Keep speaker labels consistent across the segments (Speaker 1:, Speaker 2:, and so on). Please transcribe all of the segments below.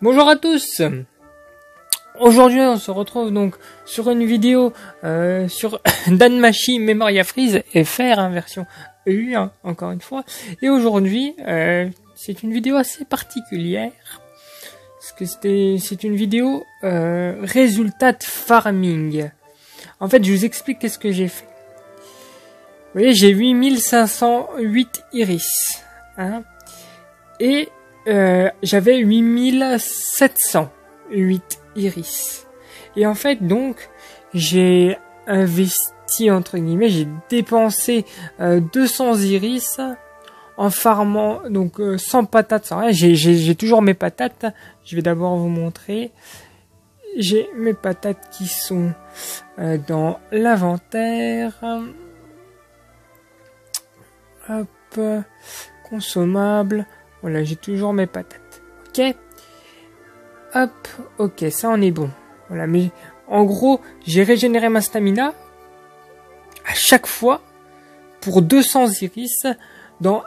Speaker 1: Bonjour à tous. Aujourd'hui on se retrouve donc sur une vidéo sur Danmachi Memoria Freeze FR version EU encore une fois. Et aujourd'hui c'est une vidéo assez particulière parce que c'est une vidéo résultat de farming. En fait je vous explique qu'est-ce que j'ai fait. Vous voyez, j'ai 8508 iris et j'avais 8708 iris. Et en fait, donc, j'ai investi, entre guillemets, j'ai dépensé 200 iris en farmant, donc sans patates, sans rien. J'ai toujours mes patates. Je vais d'abord vous montrer. J'ai mes patates qui sont dans l'inventaire. Hop, consommable. Voilà, j'ai toujours mes patates. Ok. Hop, ok, ça on est bon. Voilà, mais en gros, j'ai régénéré ma stamina à chaque fois pour 200 iris dans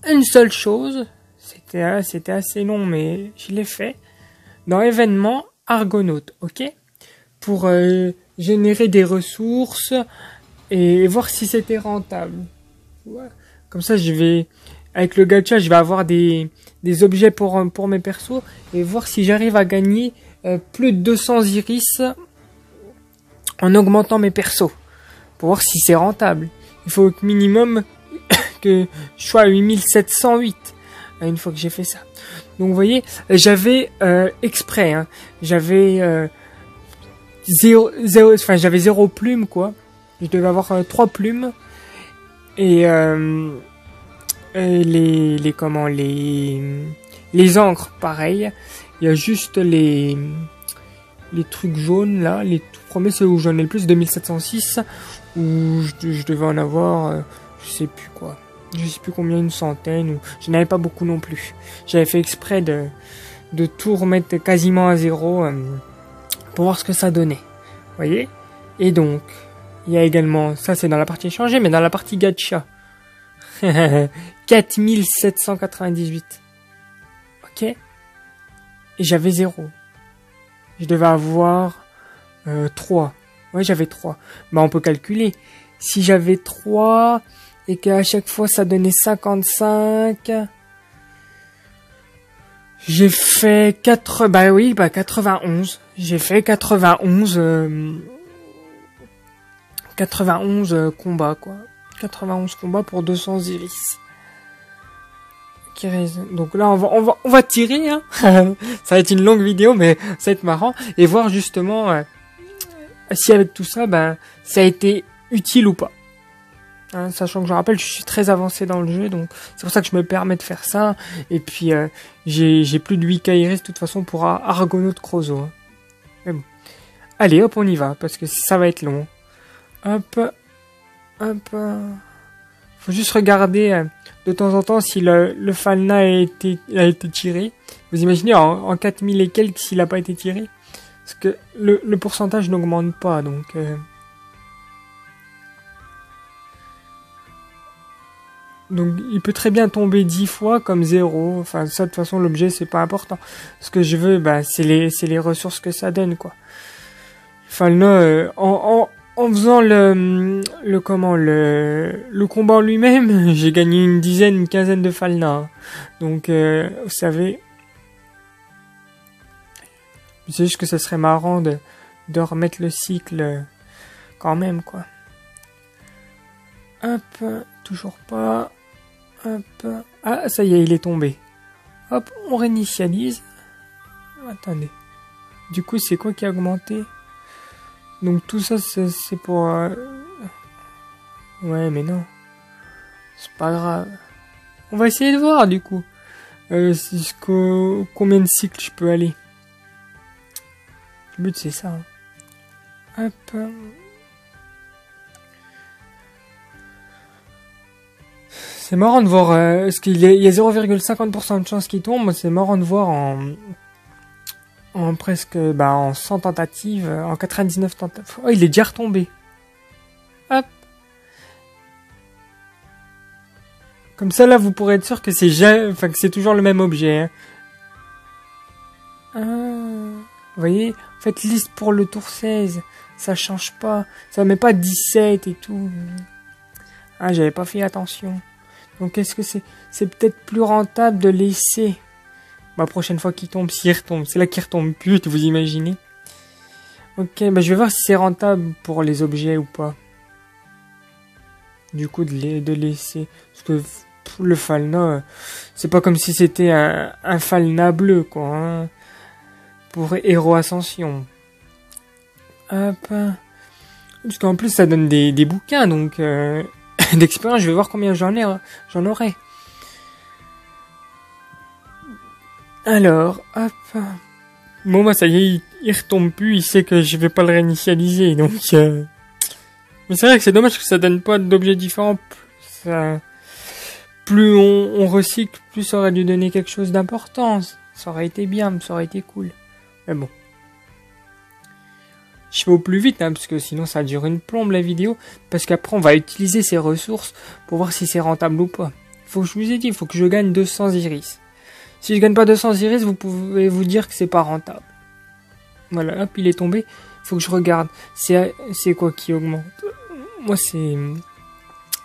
Speaker 1: une seule chose. C'était assez long, mais je l'ai fait. Dans événement Argonaute, ok. Pour générer des ressources et voir si c'était rentable. Ouais. Comme ça, avec le gacha, je vais avoir des objets pour mes persos et voir si j'arrive à gagner plus de 200 iris en augmentant mes persos. Pour voir si c'est rentable. Il faut au minimum que je sois à 8708 une fois que j'ai fait ça. Donc vous voyez, j'avais exprès, j'avais j'avais 0 plume quoi. Je devais avoir 3 plumes. Et les encres pareil, il y a juste les trucs jaunes là, les tout premiers, c'est où j'en ai le plus, 2706, où je devais en avoir je sais plus quoi, je sais plus combien, une centaine, ou je n'avais pas beaucoup non plus. J'avais fait exprès de tout remettre quasiment à zéro pour voir ce que ça donnait, vous voyez. Et donc il y a également, ça c'est dans la partie échangée, mais dans la partie gacha, 4798. Ok. Et j'avais 0. Je devais avoir 3. Ouais, j'avais 3. Bah on peut calculer. Si j'avais 3 et qu'à chaque fois ça donnait 55, j'ai fait 91. J'ai fait 91 combats quoi. 91 combats pour 200 iris. Donc là on va tirer ça va être une longue vidéo mais ça va être marrant et voir justement si avec tout ça ça a été utile ou pas. Sachant que je rappelle, je suis très avancé dans le jeu, donc c'est pour ça que je me permets de faire ça. Et puis j'ai plus de 8k iris de toute façon pour Argonaute Crozo. Mais bon. Allez hop on y va parce que ça va être long. Hop. Faut juste regarder de temps en temps si le Falna a été tiré. Vous imaginez en 4000 et quelques s'il n'a pas été tiré. Parce que le pourcentage n'augmente pas donc. Donc il peut très bien tomber 10 fois comme 0. Enfin ça de toute façon l'objet c'est pas important. Ce que je veux c'est les ressources que ça donne quoi. Falna en faisant le combat en lui-même, j'ai gagné une quinzaine de Falna. Donc, vous savez, c'est juste que ça serait marrant de remettre le cycle quand même, quoi. Hop, toujours pas. Hop. Ah, ça y est, il est tombé. Hop, on réinitialise. Attendez. Du coup, c'est quoi qui a augmenté ? Donc tout ça c'est pour... Ouais mais non. C'est pas grave. On va essayer de voir du coup. Combien de cycles je peux aller. Le but c'est ça. Hop. C'est marrant de voir... parce qu'il y a 0,50% de chance qu'il tombe. C'est marrant de voir en presque, en 100 tentatives, en 99 tentatives. Oh, il est déjà retombé. Hop. Comme ça, là, vous pourrez être sûr que c'est toujours le même objet. Ah, vous voyez, en fait, liste pour le tour 16. Ça change pas. Ça met pas 17 et tout. Ah, j'avais pas fait attention. Donc, est-ce que c'est peut-être plus rentable de laisser la prochaine fois qu'il tombe, s'il retombe. C'est là qu'il retombe plus, vous imaginez. Ok, bah je vais voir si c'est rentable pour les objets ou pas. Du coup, de laisser. Parce que le Falna, c'est pas comme si c'était un Falna bleu, quoi. Hein, pour Héros Ascension. Hop. Parce qu'en plus, ça donne des bouquins, donc d'expérience, je vais voir combien j'en aurai. Alors, hop. Bon, bah ça y est, il retombe plus, il sait que je vais pas le réinitialiser, donc... Mais c'est vrai que c'est dommage que ça donne pas d'objets différents. Plus on recycle, plus ça aurait dû donner quelque chose d'important. Ça aurait été bien, ça aurait été cool. Mais bon. Je fais au plus vite, hein, parce que sinon ça dure une plombe la vidéo. Parce qu'après on va utiliser ces ressources pour voir si c'est rentable ou pas. Faut que je vous ai dit, il faut que je gagne 200 iris. Si je gagne pas 200 iris, vous pouvez vous dire que c'est pas rentable. Voilà, hop, il est tombé. Faut que je regarde. C'est quoi qui augmente? Moi, c'est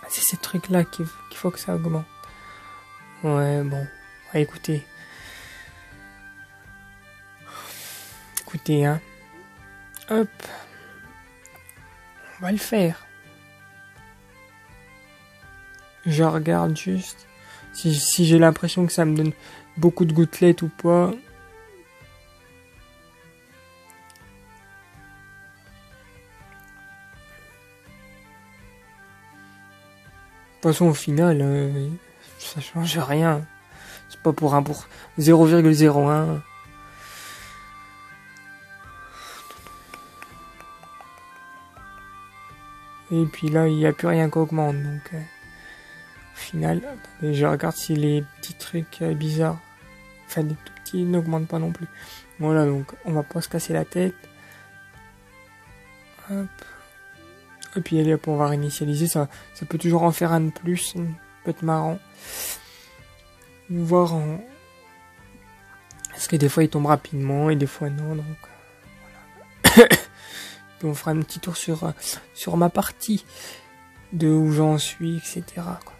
Speaker 1: ces trucs-là qu'il faut que ça augmente. Ouais, bon. Ouais, écoutez. Écoutez, hein. Hop. On va le faire. Je regarde juste. Si j'ai l'impression que ça me donne beaucoup de gouttelettes ou pas. De toute façon, au final, ça change rien. C'est pas pour 0,01. Et puis là, il n'y a plus rien qui augmente. Donc, au final, attendez, je regarde si les petits trucs bizarres, enfin les tout petits, n'augmentent pas non plus. Voilà, donc on va pas se casser la tête. Hop. Et puis allez, on va réinitialiser, ça peut toujours en faire un de plus, ça peut être marrant. Voir en... Parce que des fois il tombe rapidement et des fois non, donc voilà. Puis on fera un petit tour sur ma partie, de où j'en suis, etc. quoi.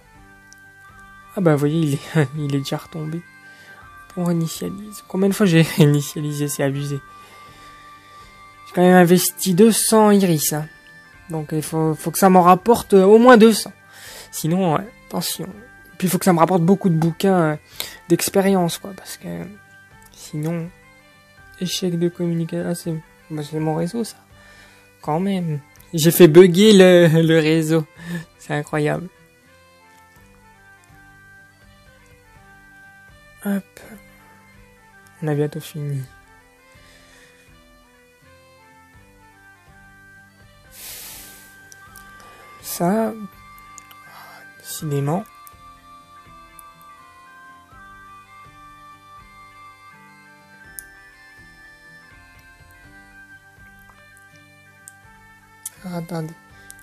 Speaker 1: Ah bah vous voyez, il est déjà retombé. On réinitialise. Combien de fois j'ai réinitialisé, c'est abusé. J'ai quand même investi 200 iris, hein. Donc il faut que ça m'en rapporte au moins 200. Sinon, attention. Puis il faut que ça me rapporte beaucoup de bouquins d'expérience, quoi. Parce que sinon, échec de communication. C'est mon réseau, ça. Quand même. J'ai fait bugger le réseau. C'est incroyable. Hop. On a bientôt fini. Ça, décidément. Alors, attendez,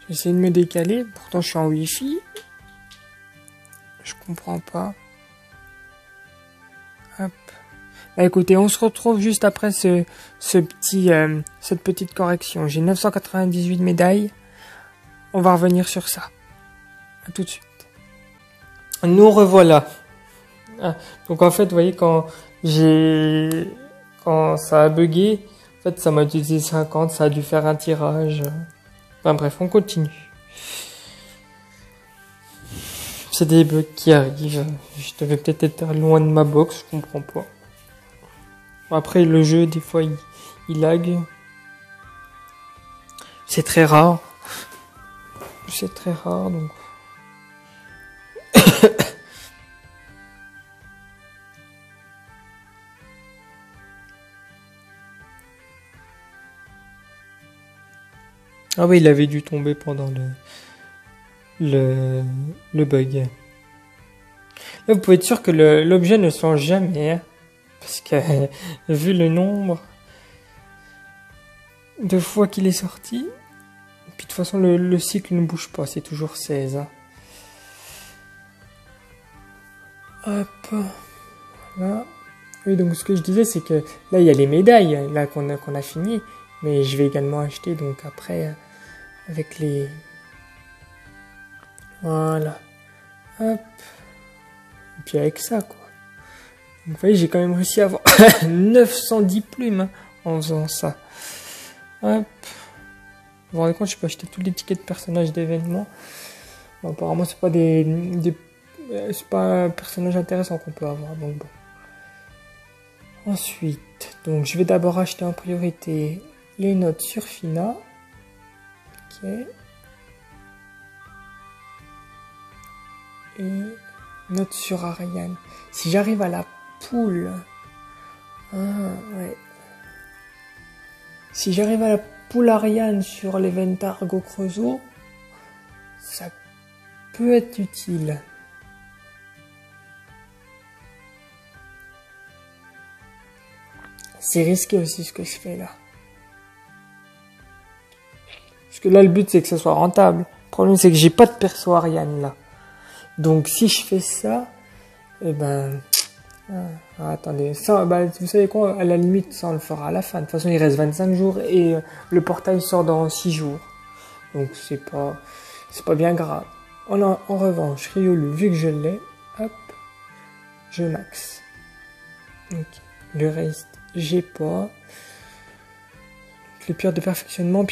Speaker 1: je vais essayer de me décaler. Pourtant, je suis en Wi-Fi. Je comprends pas. Hop. Bah, écoutez, on se retrouve juste après cette petite correction. J'ai 998 médailles. On va revenir sur ça. À tout de suite. Nous revoilà. Ah, donc en fait, vous voyez, quand ça a bugué, en fait, ça m'a utilisé 50, ça a dû faire un tirage. Enfin bref, on continue. C'est des bugs qui arrivent. Je devais peut-être être loin de ma box, je comprends pas. Après, le jeu, des fois, il lag. C'est très rare. C'est très rare, donc... Ah oui, il avait dû tomber pendant le bug. Là, vous pouvez être sûr que l'objet ne change jamais, hein, parce que vu le nombre de fois qu'il est sorti, puis de toute façon le cycle ne bouge pas, c'est toujours 16. Hein. Hop, voilà. Oui, donc ce que je disais, c'est que là, il y a les médailles, là, qu'on a fini. Mais je vais également acheter, donc après, avec les... Voilà. Hop. Et puis avec ça, quoi. Donc, vous voyez, j'ai quand même réussi à avoir 910 plumes hein, en faisant ça. Hop. Vous vous rendez compte, je peux acheter tous les tickets de personnages d'événements. Bon, apparemment, c'est pas c'est pas un personnage intéressant qu'on peut avoir, donc bon. Ensuite, donc je vais d'abord acheter en priorité les notes sur Fina. Ok. Et notes sur Ariane. Si j'arrive à la poule. Ah, ouais. Si j'arrive à la poule Ariane sur l'event Argo Creusot, ça peut être utile. C'est risqué aussi ce que je fais là. Parce que là, le but, c'est que ça soit rentable. Le problème, c'est que j'ai pas de perso Ariane là. Donc, si je fais ça, eh ben... attendez, ça, bah, vous savez quoi, à la limite, ça on le fera à la fin. De toute façon, il reste 25 jours et le portail sort dans 6 jours. Donc, c'est pas bien grave. En revanche, Riolu, vu que je l'ai, hop, je max. Donc, le reste, j'ai pas. Les pierres de perfectionnement.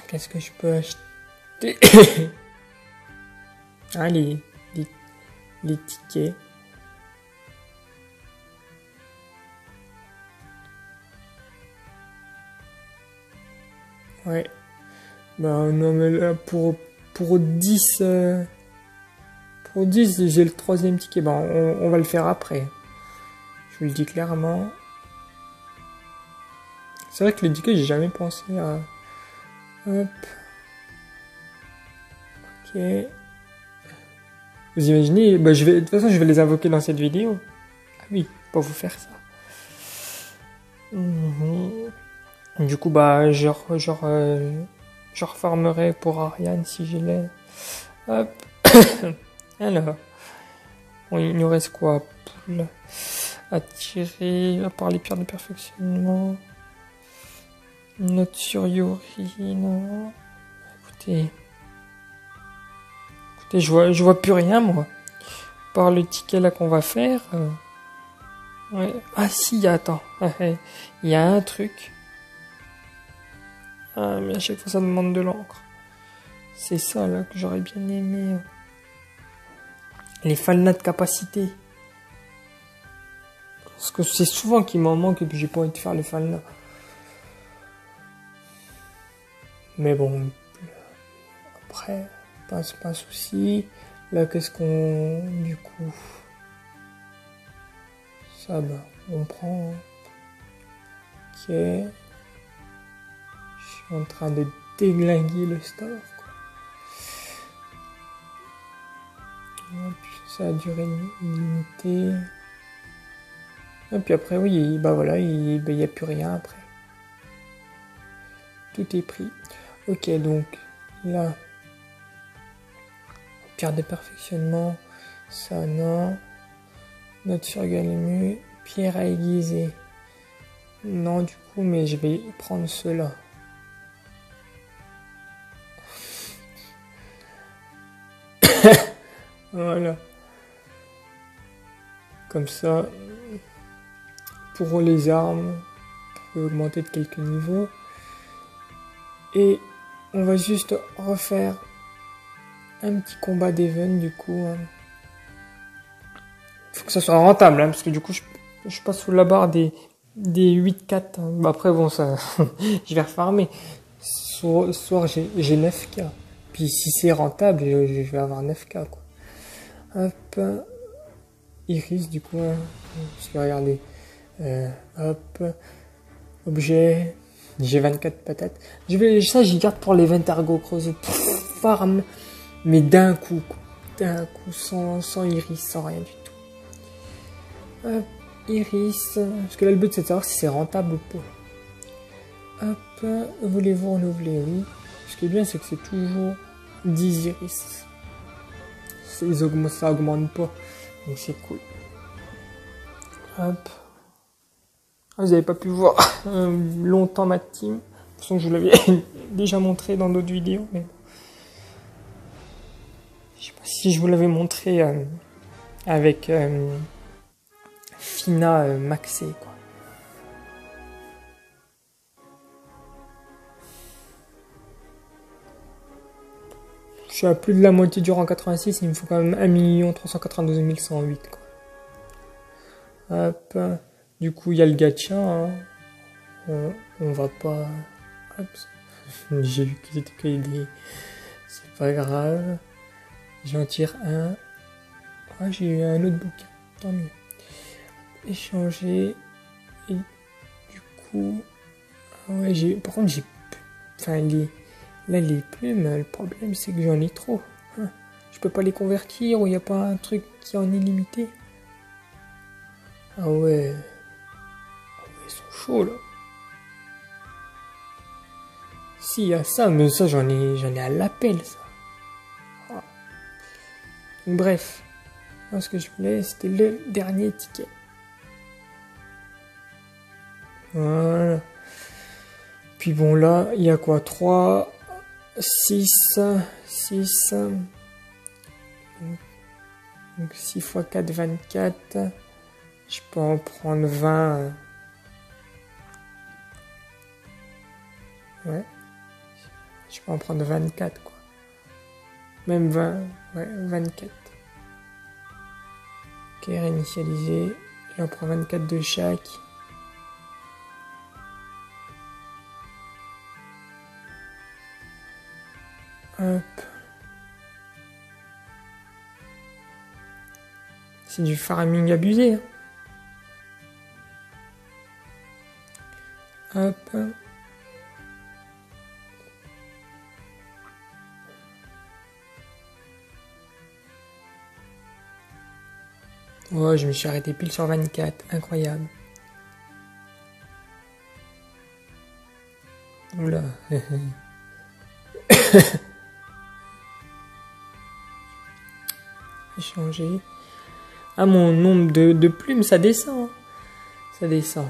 Speaker 1: Qu'est-ce que je peux acheter? Ah, les tickets. Ouais. Ben non mais là pour 10 pour 10 j'ai le 3e ticket. Ben on va le faire après. Je vous le dis clairement. C'est vrai que les tickets j'ai jamais pensé à... Hop. Ok. Vous imaginez, bah de toute façon je vais les invoquer dans cette vidéo. Ah oui, pour vous faire ça. Du coup bah je reformerai pour Ariane si je l'ai. Hop. Alors. Bon, il nous reste quoi? Poule. Attirer, à part les pierres de perfectionnement. Note sur Yori, non. Écoutez, je vois plus rien, moi. Par le ticket là qu'on va faire. Ouais. Ah si, attends. Il y a un truc. Ah, mais à chaque fois ça demande de l'encre. C'est ça là que j'aurais bien aimé. Les falnas de capacité. Parce que c'est souvent qu'il m'en manque et puis j'ai pas envie de faire les falnas. Mais bon, après, pas un souci. Là, qu'est-ce qu'on... Du coup... Ça, bah, on prend... Ok. Je suis en train de déglinguer le store, quoi. Hop, ça a duré illimitée. Et puis après, oui, bah voilà, il n'y a plus rien après. Tout est pris. Ok, donc là, pierre de perfectionnement, ça non. Note sur Galimu, pierre à aiguiser. Non, du coup, mais je vais prendre cela. Voilà. Comme ça, pour les armes, on peut augmenter de quelques niveaux. Et on va juste refaire un petit combat d'event du coup. Faut que ça soit rentable, hein, parce que du coup je passe sous la barre des 8-4. Hein. Bah, après bon ça, je vais refarmer. Soir j'ai 9K. Puis si c'est rentable, je vais avoir 9K quoi. Hop. Iris du coup. Hein, parce que regardez. Hop. Objet. J'ai 24 patates. Ça, j'y garde pour l'event Argo Creusot. Farm. Mais d'un coup, quoi. D'un coup, sans iris, sans rien du tout. Hop, iris. Parce que là, le but, c'est de savoir si c'est rentable ou pas. Hop, voulez-vous renouveler? Oui. Ce qui est bien, c'est que c'est toujours 10 iris. Ça augmente pas. Donc c'est cool. Hop. Ah, vous n'avez pas pu voir longtemps ma team. De toute façon, je vous l'avais déjà montré dans d'autres vidéos. Mais je sais pas si je vous l'avais montré avec Fina maxé, quoi. Je suis à plus de la moitié du rang 86, il me faut quand même 1 392 108, quoi. Hop. Du coup, il y a le gacha. Hein. On va pas... Hop. J'ai vu que c'était que des... C'est pas grave. J'en tire un. Ah, j'ai eu un autre bouquin. Tant mieux. Échanger. Et du coup... Ah ouais, j'ai... Par contre, j'ai... Enfin, là, les plumes, le problème, c'est que j'en ai trop. Hein. Je peux pas les convertir ou il n'y a pas un truc qui en est limité. Ah ouais. Ils sont chauds, là. Si, il y a ça, mais ça, j'en ai à l'appel, ça. Ah. Bref. Moi, ce que je voulais, c'était le dernier ticket. Voilà. Puis bon, là, il y a quoi? 3, 6. Donc 6 x 4, 24. Je peux en prendre 20. Ouais. Je peux en prendre 24, quoi. Même 20. Ouais, 24. Ok, réinitialiser. J'en prends 24 de chaque. Hop. C'est du farming abusé. Hein. Hop. Oh, je me suis arrêté pile sur 24. Incroyable. Oula. Changer. Ah, mon nombre de plumes, ça descend. Ça descend.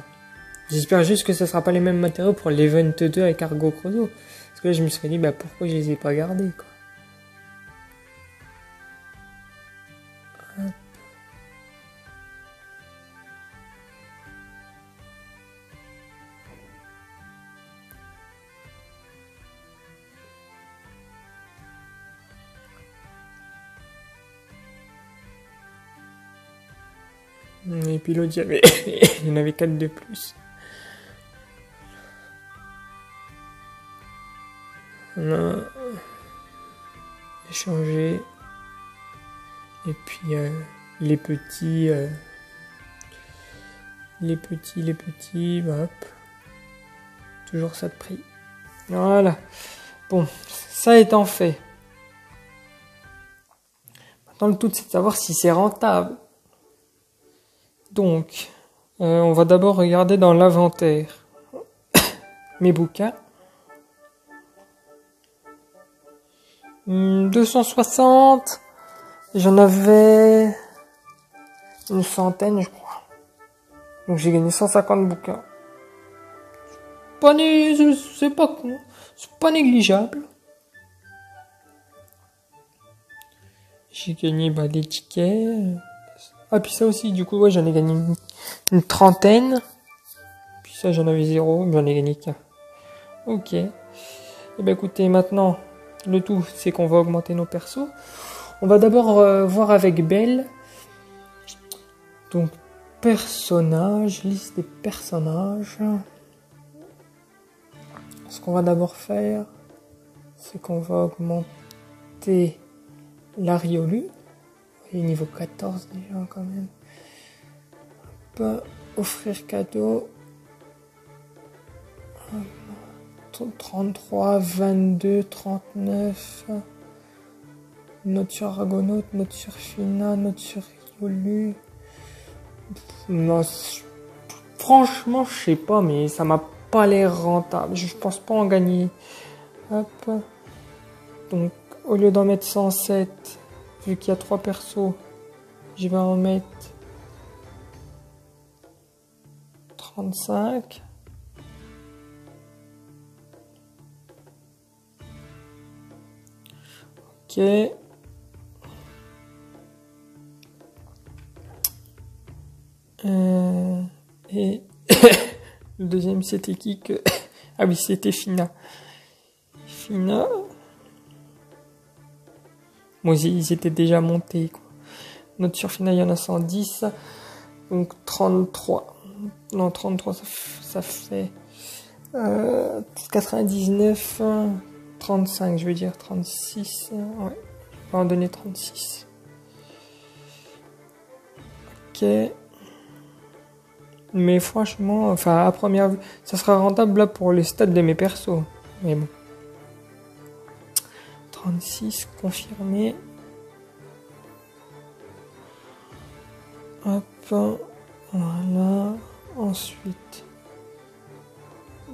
Speaker 1: J'espère juste que ça sera pas les mêmes matériaux pour l'Event 2 avec Argo Chrono. Parce que là, je me suis dit, bah pourquoi je les ai pas gardés, quoi. Hop. Et puis l'autre, il y en avait 4 de plus. On a échangé. Et puis les petits, bah, hop. Toujours ça de prix. Voilà. Bon, ça étant fait. Maintenant, le tout, c'est de savoir si c'est rentable. Donc, on va d'abord regarder dans l'inventaire. Mes bouquins. 260. J'en avais une centaine, je crois. Donc j'ai gagné 150 bouquins. C'est pas négligeable. J'ai gagné des tickets. Ah, puis ça aussi, du coup, ouais, j'en ai gagné une trentaine. Puis ça, j'en avais 0, j'en ai gagné qu'un. Ok. Et ben écoutez, maintenant, le tout, c'est qu'on va augmenter nos persos. On va d'abord voir avec Belle. Donc, personnages, liste des personnages. Ce qu'on va d'abord faire, c'est qu'on va augmenter l'Ariolu. Et niveau 14 déjà quand même. Hop, offrir cadeau. 33, 22, 39. Note sur Argonaut, note sur Fina, note sur Riolu. Non, franchement, je sais pas, mais ça m'a pas l'air rentable. Je pense pas en gagner. Hop. Donc, au lieu d'en mettre 107, vu qu'il y a 3 persos, Je vais en mettre 35. Ok. Et le deuxième, c'était qui que... Ah oui, c'était Fina. Fina. Bon, ils étaient déjà montés, quoi. Note sur Fina, il y en a 110. Donc 33. Non, 33, ça fait 99, 35, je veux dire 36. Ouais, on va en donner 36. Ok. Mais franchement, enfin, à première vue, ça sera rentable là pour les stats de mes persos. Mais bon. 36, confirmé. Hop. Voilà. Ensuite,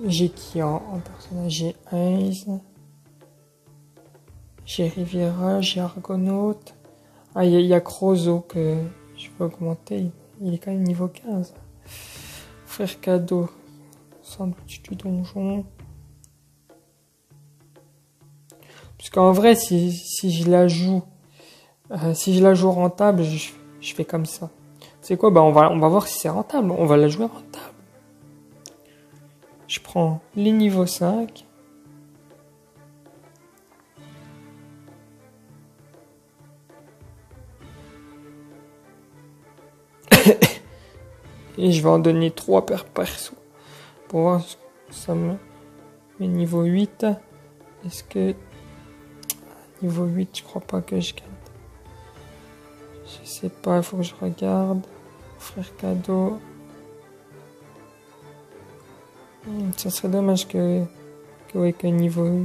Speaker 1: j'ai qui en personnage? J'ai Ice. J'ai Riviera, j'ai Argonaut. Ah, il y a Crozo que je peux augmenter. Il est quand même niveau 15. Frère cadeau. Sandwich du donjon. Parce qu'en vrai, si je la joue, rentable, je fais comme ça. C'est quoi? Bah, on va voir si c'est rentable. On va la jouer rentable. Je prends les niveaux 5. Et je vais en donner 3 per perso. Pour voir si ça me met niveau 8. Est-ce que... Niveau 8, je crois pas que je gagne. Je sais pas, il faut que je regarde. Frère cadeau. Ça serait dommage que niveau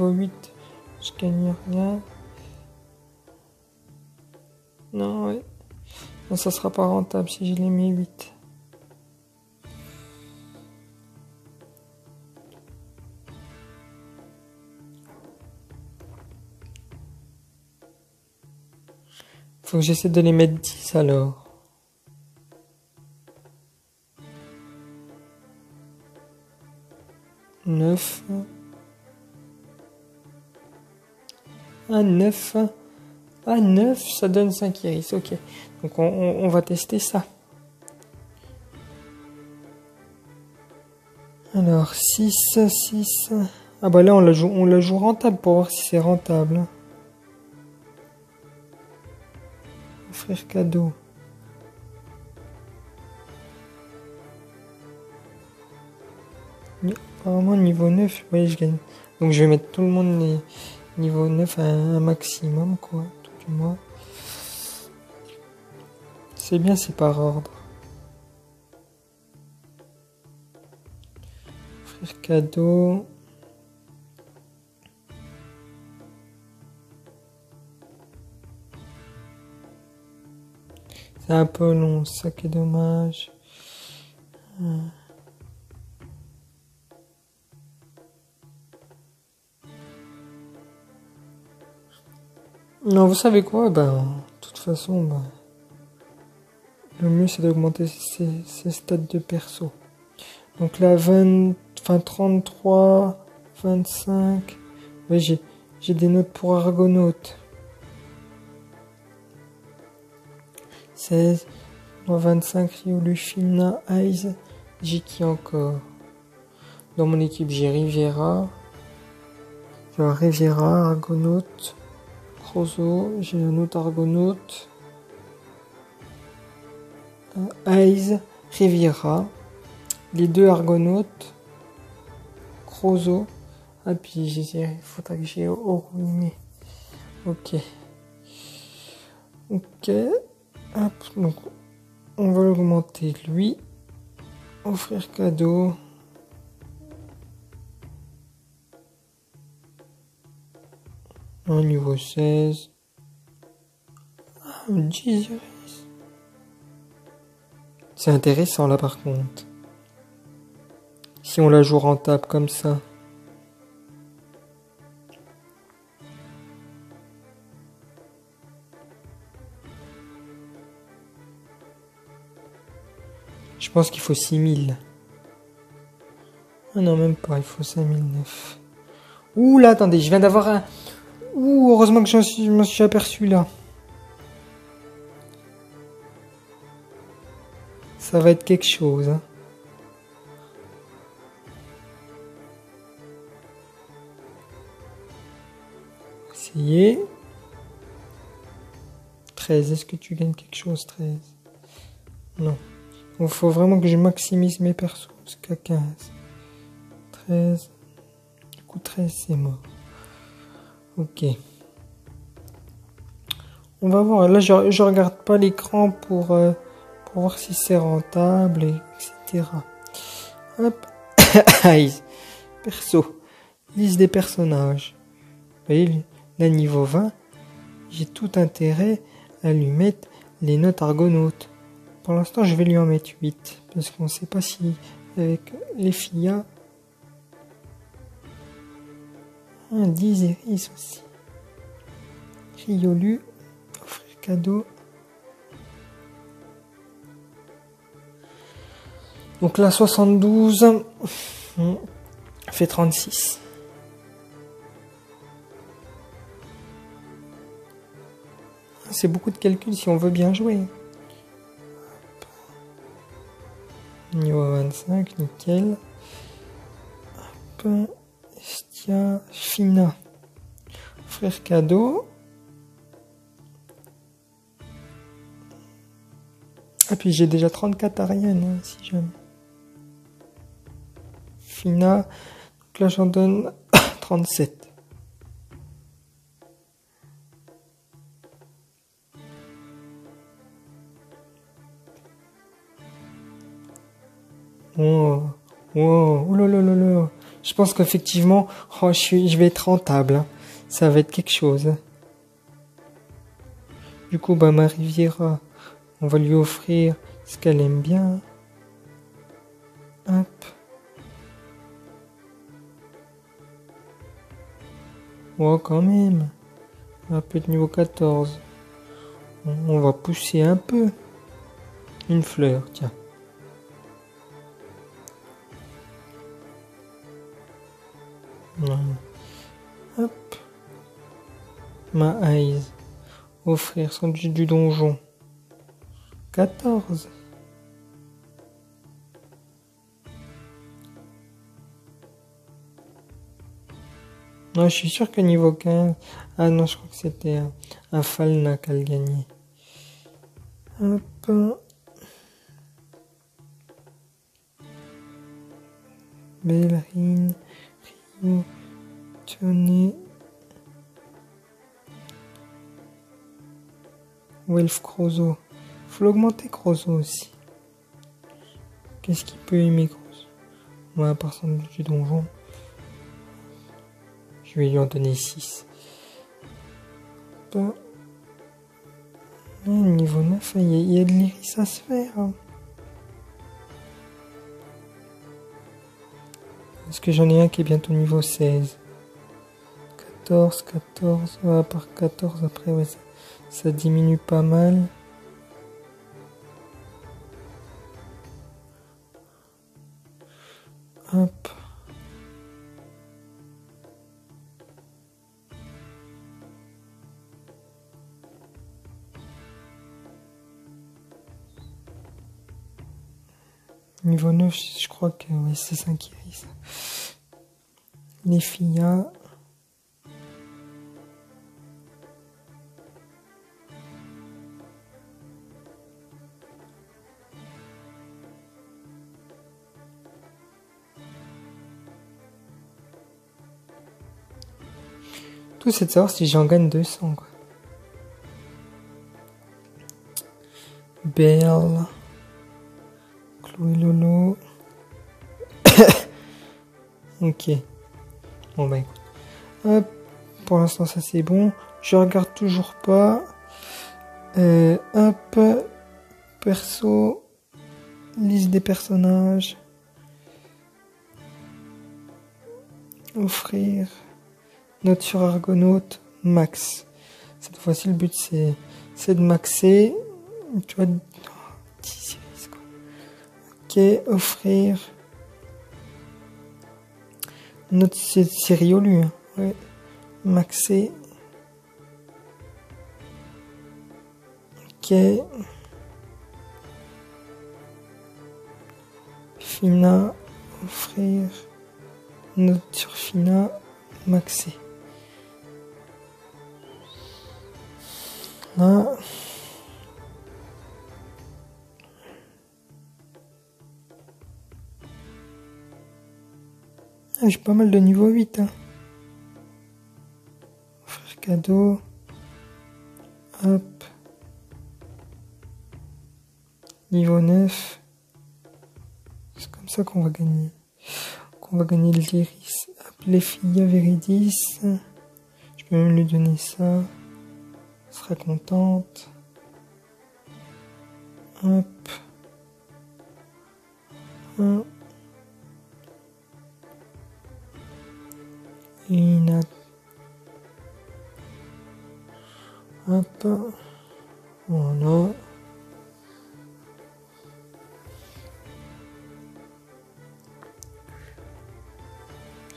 Speaker 1: 8, je gagne rien. Non, ouais. Non, ça sera pas rentable si je les mets 8. Faut que j'essaie de les mettre 10 alors. Neuf. Ah, 9. Ah, 9, ça donne 5 iris, ok. Donc on va tester ça. Alors, 6. Ah bah là, on la joue rentable pour voir si c'est rentable. Frère cadeau. Apparemment, niveau 9, oui, je gagne. Donc je vais mettre tout le monde niveau 9 à un maximum, quoi. Tout du moins. C'est bien, c'est par ordre. Frère cadeau. C'est un peu long, ça qui est dommage. Non, vous savez quoi? Ben, de toute façon, ben, le mieux c'est d'augmenter ses stats de perso. Donc là, 33, 25. Oui, j'ai des notes pour Argonaut. 16, 25, Rio, Lufina, Eyes. J'ai qui encore? Dans mon équipe, j'ai Riviera. J'ai Riviera, Argonaut, Crozo. J'ai un autre Argonaut. Eyes, Riviera. Les deux Argonautes. Crozo. Ah, puis il faudra que j'ai ruiné. Ok. Ok. Hop, donc on va l'augmenter lui. Offrir cadeau. Un niveau 16. Ah, 10 iris. C'est intéressant là par contre. Si on la joue rentable comme ça. Je pense qu'il faut 6000. Ah non, même pas, il faut 5009. Ouh là, attendez, je viens d'avoir un... Ouh, heureusement que je m'en suis aperçu là. Ça va être quelque chose. Hein. Essayez. 13, est-ce que tu gagnes quelque chose, 13? Non. Il faut vraiment que je maximise mes persos jusqu'à 15. 13. Du coup, 13, c'est mort. Ok. On va voir. Là, je regarde pas l'écran pour voir si c'est rentable, etc. Hop. Perso. Liste des personnages. Vous voyez, là, niveau 20, j'ai tout intérêt à lui mettre les notes argonautes. Pour l'instant, je vais lui en mettre 8. Parce qu'on ne sait pas si, avec les filles, 10 Iris aussi. Riolu, offrir cadeau. Donc là, 72 fait 36. C'est beaucoup de calculs si on veut bien jouer. Niveau 25, nickel. Hop. Estia, Fina. Frère cadeau. Ah, puis j'ai déjà 34 Ariane, hein, si jamais. Fina. Donc là, j'en donne 37. Oh, oh, oh là là là là. Je pense qu'effectivement, oh, je vais être rentable. Hein. Ça va être quelque chose. Du coup, bah, ma Riviera, on va lui offrir ce qu'elle aime bien. Hop. Oh, quand même. Un peu de niveau 14. On va pousser un peu. Une fleur, tiens. Hop. Ma eyes. Offrir sandwich du donjon. 14. Non, je suis sûr que niveau 15... Ah non, je crois que c'était un Falna qu'elle gagnait. Hop. Bellerine. Rio. Tony. Welf Crozo. Faut l'augmenter Crozo aussi. Qu'est-ce qu'il peut aimer Crozo? Moi, à part sandwich du donjon. Je vais lui en donner 6. Niveau 9, il y a de l'iris à se faire. Hein. Parce que j'en ai un qui est bientôt niveau 16. 14. Ouais, à part 14, après, ouais, ça diminue pas mal. Hop. Niveau 9, je crois que ouais, c'est 5 iris. Les filles. Tout c'est de savoir si j'en gagne 200. Quoi. Belle. Chloé Lolo. Ok. Bon bah écoute. Hop. Pour l'instant ça c'est bon. Je regarde toujours pas. Hop. Perso. Liste des personnages. Offrir. Note sur Argonaute. Max. Cette fois-ci le but c'est de maxer. Tu vois. 10 iris quoi. Ok, offrir. Notre c'est Riolu, hein. Ouais. Maxé. Ok. Fina. Offrir. Note sur Fina. Maxé. Là. Ah, j'ai pas mal de niveau 8, hein. Offrir cadeau. Hop. Niveau 9. C'est comme ça qu'on va gagner. Qu'on va gagner le Lyris. Hop, les filles à Véridis. Je peux même lui donner ça. Elle sera contente. Hop. Hop. Ina. Hop. Voilà.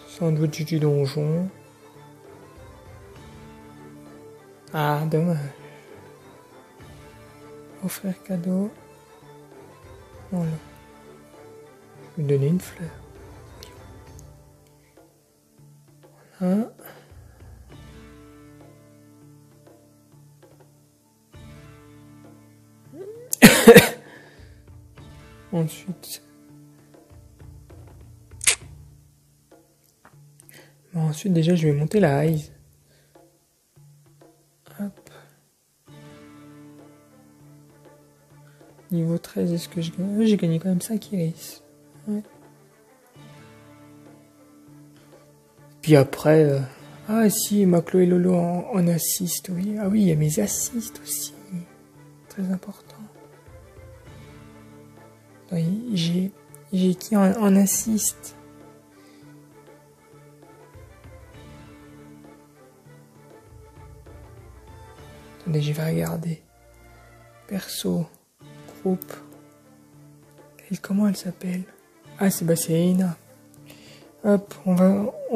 Speaker 1: Sandwich du donjon. Ah, dommage. Offrir cadeau. Voilà. Je vais lui donner une fleur. Voilà. Ensuite. Bon, ensuite, déjà, je vais monter la highs. Hop. Niveau 13, est-ce que je gagne? J'ai gagné quand même 5 iris. Ouais. Puis après... Ah si, ma Chloé Lolo en assist, oui. Ah oui, il y a mes assists aussi. Très important. J'ai qui en assist? Attendez, je vais regarder. Perso, groupe. Comment elle s'appelle? Ah, c'est Ena. Hop, on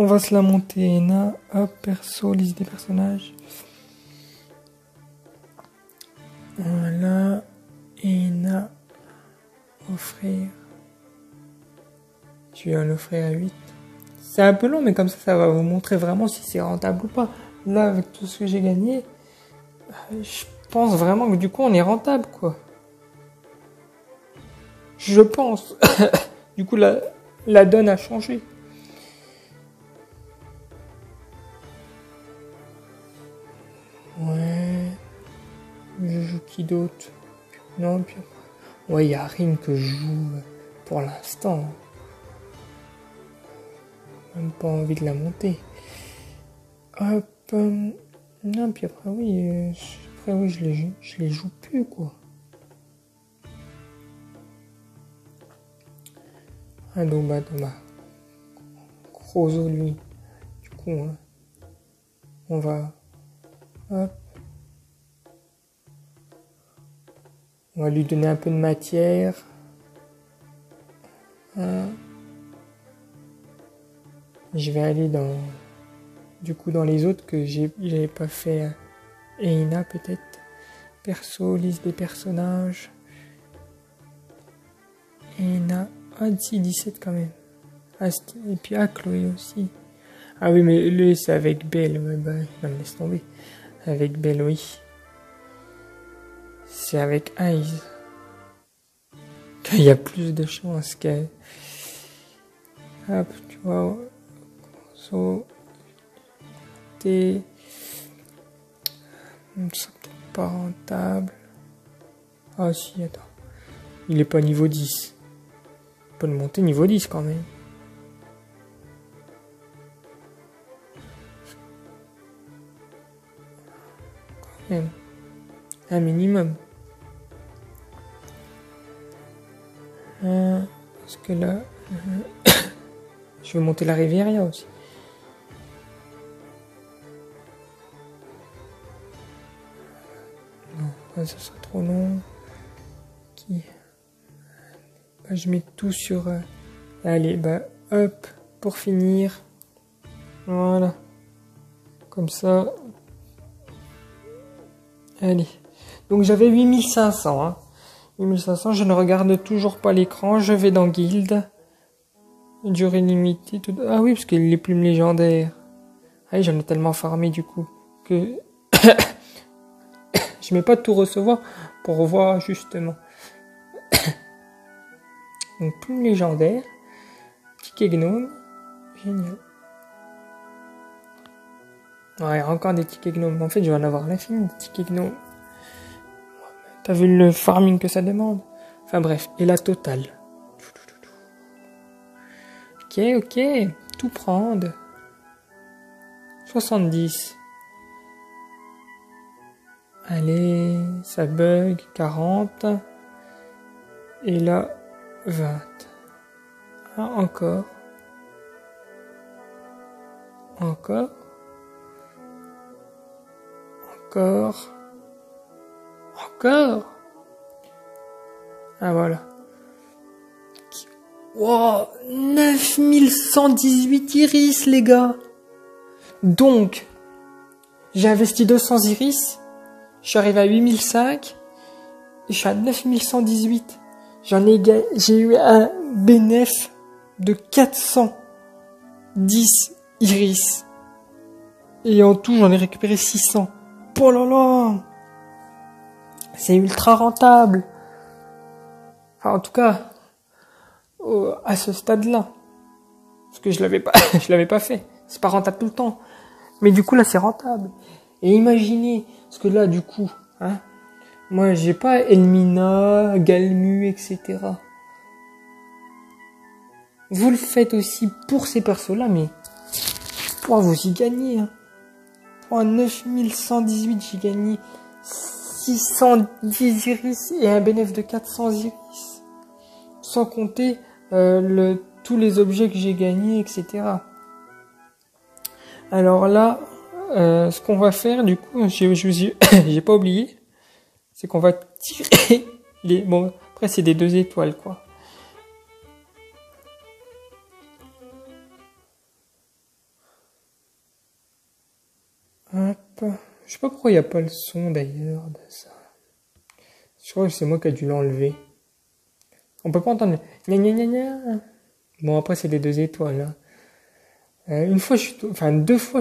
Speaker 1: va se la monter, Ena. Hop, perso, liste des personnages. Voilà. Ena. Offrir. Je vais en offrir à 8. C'est un peu long, mais comme ça va vous montrer vraiment si c'est rentable ou pas. Là, avec tout ce que j'ai gagné, je pense vraiment que du coup, on est rentable, quoi. Je pense. Du coup, la donne a changé. Ouais. Je joue qui d'autre? Non, puis après. Ouais, il n'y a rien que je joue pour l'instant. Même pas envie de la monter. Hop. Non, puis après, oui. Après, oui, je les joue plus, quoi. Ah, donc, bah, Crozo, lui. Du coup, hein, on va... Hop. On va lui donner un peu de matière. Hein. Je vais aller dans... Du coup, dans les autres que j'avais pas fait. Eina, peut-être. Perso, liste des personnages. Eina. Ah, si, 17 quand même. Ah, et puis, Chloé aussi. Ah oui, mais lui, c'est avec Belle. Ouais, bah, non, me laisse tomber. Avec Belle, oui. C'est avec Eyes. Il y a plus de chances qu'elle... Hop, tu vois. So... T'es... C'est peut-être pas rentable. Ah si, attends. Il est pas niveau 10. On peut le monter niveau 10 quand même. Quand même. Un minimum. Parce que là... je vais monter la Riviera aussi. Non, ça sera trop long. Qui? je mets tout sur... Allez, bah, hop, pour finir. Voilà. Comme ça. Allez. Donc j'avais 8500. Hein. 8500, je ne regarde toujours pas l'écran. Je vais dans Guild. Durée limitée. Tout... Ah oui, parce que les plumes légendaires. Ah oui, j'en ai tellement farmé du coup que je mets pas tout recevoir pour voir justement. Donc plume légendaire. Ticket gnome. Génial. Ouais, encore des tickets gnomes. En fait, je vais en avoir l'infini des tickets gnomes. T'as vu le farming que ça demande? Enfin bref, et la totale. Ok, tout prendre. 70. Allez, ça bug. 40. Et là, 20. Ah, encore. Encore. Encore. Encore. Ah voilà. Wow, 9118 iris, les gars. Donc, j'ai investi 200 iris. Je suis arrivé à 8005. Et je suis à 9118. J'ai eu un bénéfice de 410 iris. Et en tout, j'en ai récupéré 600. Oh là là! C'est ultra rentable. Enfin, en tout cas, à ce stade-là. Parce que je l'avais pas fait. C'est pas rentable tout le temps. Mais du coup, là, c'est rentable. Et imaginez, parce que là, du coup, hein, moi, j'ai pas Elmina, Galmu, etc. Vous le faites aussi pour ces persos-là, mais pour vous y gagner, hein. Pour 9118, j'ai gagné 610 iris et un bénéfice de 400 iris. Sans compter tous les objets que j'ai gagnés, etc. Alors là, ce qu'on va faire, du coup, j'ai pas oublié, c'est qu'on va tirer les... Bon, après c'est des 2 étoiles, quoi. Hop. Je sais pas pourquoi il n'y a pas le son d'ailleurs de ça. Je crois que c'est moi qui ai dû l'enlever. On peut pas entendre le gna gna gna gna. Bon, après c'est des 2 étoiles. Hein. Deux fois je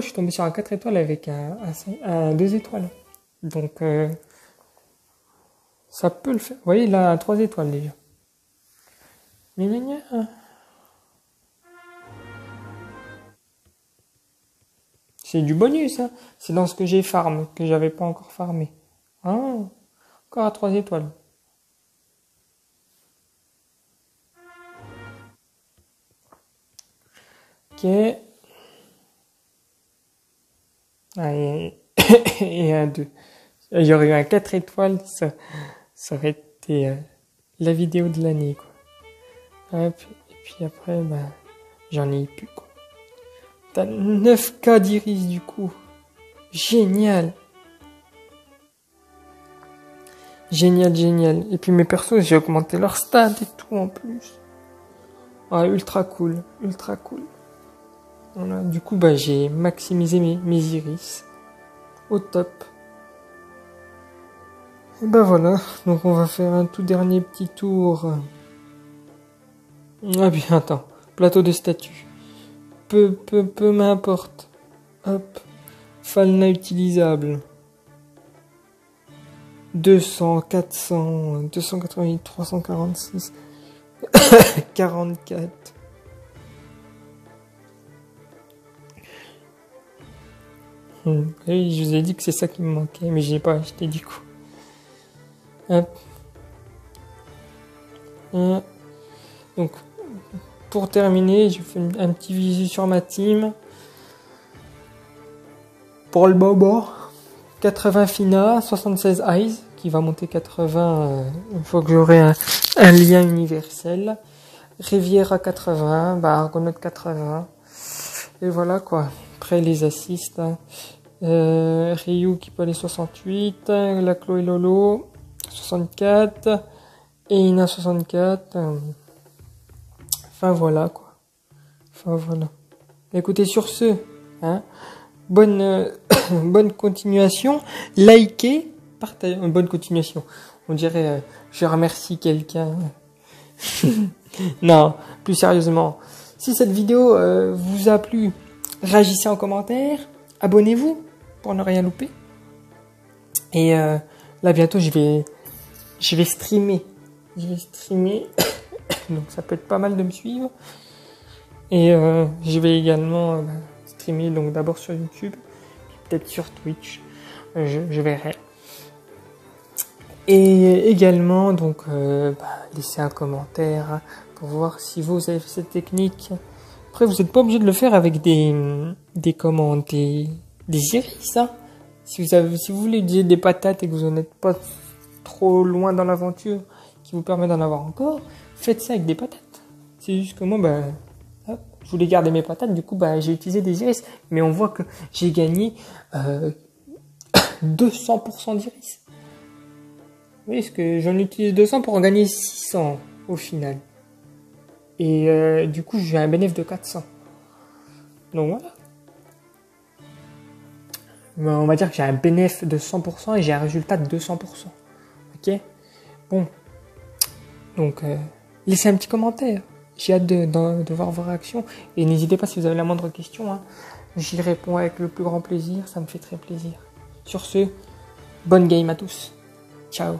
Speaker 1: suis tombé sur un 4 étoiles avec un 2 étoiles. Donc ça peut le faire. Vous voyez là, un 3 étoiles déjà. Gna gna gna. C'est du bonus, hein. C'est dans ce que j'ai farm, que j'avais pas encore farmé. Ah, encore à 3 étoiles. Ok. Ah, et un 2. J'aurais eu un 4 étoiles, ça aurait été la vidéo de l'année, quoi. Hop. Et puis après, bah, j'en ai eu plus, quoi. T'as 9K d'iris, du coup. Génial. Génial. Et puis mes persos, j'ai augmenté leur stats et tout en plus. Ouais, ultra cool. Voilà. Du coup, bah, j'ai maximisé mes iris. Au top. Et bah voilà. Donc on va faire un tout dernier petit tour. Ah bien, attends. Plateau de statut. Peu m'importe. Hop. Falna utilisable. 200, 400, 288, 346, 44. Oui, je vous ai dit que c'est ça qui me manquait, mais j'ai pas acheté du coup. Hop. Donc, pour terminer, je fais un petit visu sur ma team. Pour le bobo, 80 Fina, 76 Eyes, qui va monter 80 une fois que j'aurai un lien universel. Riviera 80, bah Argonaut 80. Et voilà quoi. Après les assists. Hein. Ryu qui peut aller 68, la Chloé Lolo 64 et Ina 64. Enfin voilà quoi. Enfin voilà. Écoutez, sur ce, hein, bonne bonne continuation. Likez, partagez. Bonne continuation. On dirait, je remercie quelqu'un. Non, plus sérieusement. Si cette vidéo vous a plu, réagissez en commentaire. Abonnez-vous pour ne rien louper. Et là bientôt je vais streamer. Je vais streamer. Donc ça peut être pas mal de me suivre. Et je vais également streamer donc d'abord sur YouTube, peut-être sur Twitch. Je verrai. Et également donc laissez un commentaire pour voir si vous avez fait cette technique. Après vous n'êtes pas obligé de le faire avec des commandes, des iris, hein. Si vous voulez utiliser des patates et que vous n'en êtes pas trop loin dans l'aventure, qui vous permet d'en avoir encore, faites ça avec des patates. C'est juste que moi, hop, je voulais garder mes patates, du coup, j'ai utilisé des iris. Mais on voit que j'ai gagné 200% d'iris. Vous voyez, parce que j'en utilise 200 pour en gagner 600 au final. Et du coup, j'ai un bénéfice de 400. Donc voilà. On va dire que j'ai un bénéfice de 100% et j'ai un résultat de 200%. Ok? Bon. Donc, laissez un petit commentaire. J'ai hâte de voir vos réactions. Et n'hésitez pas si vous avez la moindre question. Hein. J'y réponds avec le plus grand plaisir. Ça me fait très plaisir. Sur ce, bonne game à tous. Ciao.